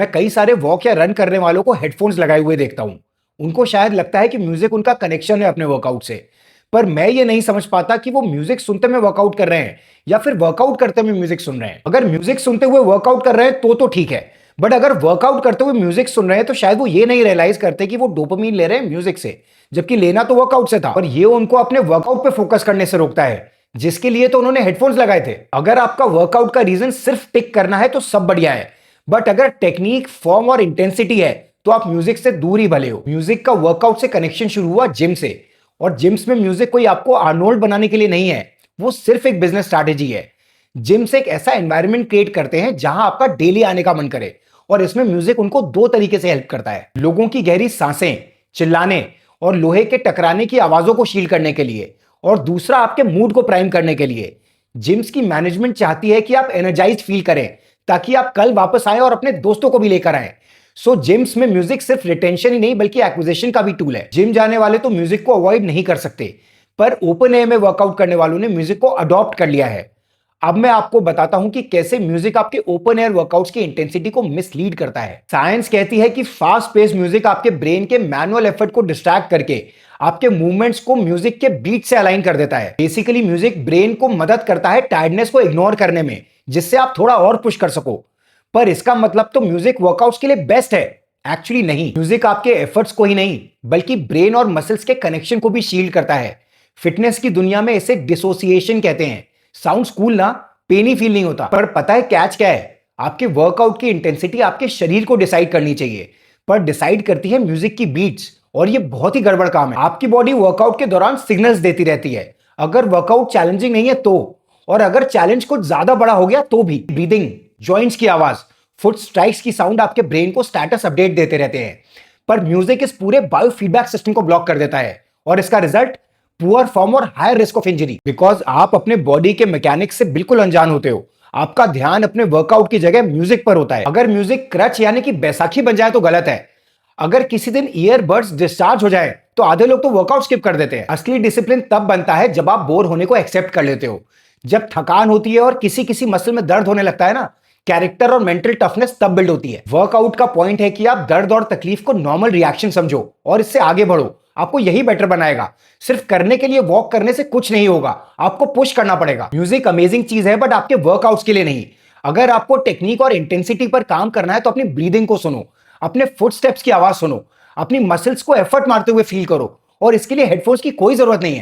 मैं कई सारे वॉक या रन करने वालों को हेडफोन्स लगाए हुए देखता हूँ। उनको शायद लगता है कि म्यूजिक उनका कनेक्शन है अपने वर्कआउट से। पर मैं ये नहीं समझ पाता कि वो म्यूजिक सुनते में वर्कआउट कर रहे हैं या फिर वर्कआउट करते हुए म्यूजिक सुन रहे हैं। अगर म्यूजिक सुनते हुए वर्कआउट कर रहे हैं तो ठीक है, बट अगर वर्कआउट करते हुए म्यूजिक सुन रहे हैं तो शायद वो ये नहीं रियलाइज करते कि वो डोपामीन ले रहे हैं म्यूजिक से, जबकि लेना तो वर्कआउट से था। और ये उनको अपने वर्कआउट पे फोकस करने से रोकता है, जिसके लिए तो उन्होंने हेडफोन्स लगाए थे। अगर आपका वर्कआउट का रीजन सिर्फ टिक करना है तो सब बढ़िया है, बट अगर टेक्निक, फॉर्म और इंटेंसिटी है तो आप म्यूजिक से दूर ही भले हो। म्यूजिक का वर्कआउट से कनेक्शन शुरू हुआ जिम से, और जिम्स में म्यूजिक कोई आपको आर्नोल्ड बनाने के लिए नहीं है, वो सिर्फ एक बिजनेस स्ट्रैटेजी है। जिम्स एक ऐसा एनवायरनमेंट क्रिएट करते हैं जहां आपका डेली आने का मन करे, और इसमें म्यूजिक उनको दो तरीके से हेल्प करता है। लोगों की गहरी सांसें, चिल्लाने और लोहे के टकराने की आवाजों को शील करने के लिए, और दूसरा आपके मूड को प्राइम करने के लिए। जिम्स की मैनेजमेंट चाहती है कि आप एनर्जाइज्ड फील करें ताकि आप कल वापस आए और अपने दोस्तों को भी लेकर आए। सो जिम्स में म्यूजिक सिर्फ रिटेंशन ही नहीं बल्कि एक्विजिशन का भी टूल है। जिम जाने वाले तो म्यूजिक को अवॉइड नहीं कर सकते, पर ओपन एयर में वर्कआउट करने वालों ने म्यूजिक को अडॉप्ट कर लिया है। अब मैं आपको बताता हूं कि कैसे म्यूजिक आपके ओपन एयर वर्कआउट्स की इंटेंसिटी को मिसलीड करता है। साइंस कहती है कि फास्ट पेस म्यूजिक आपके ब्रेन के मैनुअल एफर्ट को डिस्ट्रैक्ट करके आपके मूवमेंट्स को म्यूजिक के बीट से अलाइन कर देता है। बेसिकली म्यूजिक ब्रेन को मदद करता है टायर्डनेस को इग्नोर करने में, जिससे आप थोड़ा और पुश कर सको। पर इसका मतलब तो म्यूजिक वर्कआउट्स के लिए बेस्ट है? एक्चुअली नहीं। म्यूजिक आपके एफर्ट्स को ही नहीं बल्कि ब्रेन और मसल्स के कनेक्शन को भी शील्ड करता है। फिटनेस की दुनिया में इसे डिसोसिएशन कहते हैं। साउंड्स कूल ना, पेन ही फील नहीं होता। पर पता है कैच क्या है? आपके वर्कआउट की इंटेंसिटी आपके शरीर को डिसाइड करनी चाहिए, पर डिसाइड करती है म्यूजिक की बीट्स। और ये बहुत ही गड़बड़ काम है। आपकी बॉडी वर्कआउट के दौरान सिग्नल्स देती रहती है, अगर वर्कआउट चैलेंजिंग नहीं है तो, और अगर चैलेंज कुछ ज्यादा बड़ा हो गया तो भी। ब्रीदिंग, जॉइंट्स की आवाज, फुट स्ट्राइक्स की साउंड आपके ब्रेन को स्टेटस अपडेट देते रहते हैं। पर म्यूजिक इस पूरे बायोफीडबैक सिस्टम को ब्लॉक कर देता है, और इसका रिजल्ट पुअर फॉर्म और higher risk of injury. Because आप अपने बॉडी के मैकेनिक्स से बिल्कुल अनजान होते हो। आपका ध्यान अपने वर्कआउट की जगह म्यूजिक पर होता है। अगर म्यूजिक क्रच यानी कि बैसाखी बन जाए तो गलत है। अगर किसी दिन ईयरबड्स डिस्चार्ज हो जाए तो आधे लोग तो वर्कआउट स्किप कर देते हैं। असली डिसिप्लिन तब बनता है जब आप बोर होने को एक्सेप्ट कर लेते हो। जब थकान होती है और किसी किसी मसल में दर्द होने लगता है ना, कैरेक्टर और मेंटल टफनेस तब बिल्ड होती है। वर्कआउट का पॉइंट है कि आप दर्द और तकलीफ को नॉर्मल रिएक्शन समझो और इससे आगे बढ़ो। आपको यही बेटर बनाएगा। सिर्फ करने के लिए वॉक करने से कुछ नहीं होगा, आपको पुश करना पड़ेगा। म्यूजिक अमेजिंग चीज है बट आपके वर्कआउट्स के लिए नहीं। अगर आपको टेक्निक और इंटेंसिटी पर काम करना है तो अपनी ब्रीदिंग को सुनो, अपने फुटस्टेप्स की आवाज सुनो, अपनी मसल्स को एफर्ट मारते हुए फील करो, और इसके लिए हेडफोन्स की कोई जरूरत नहीं है।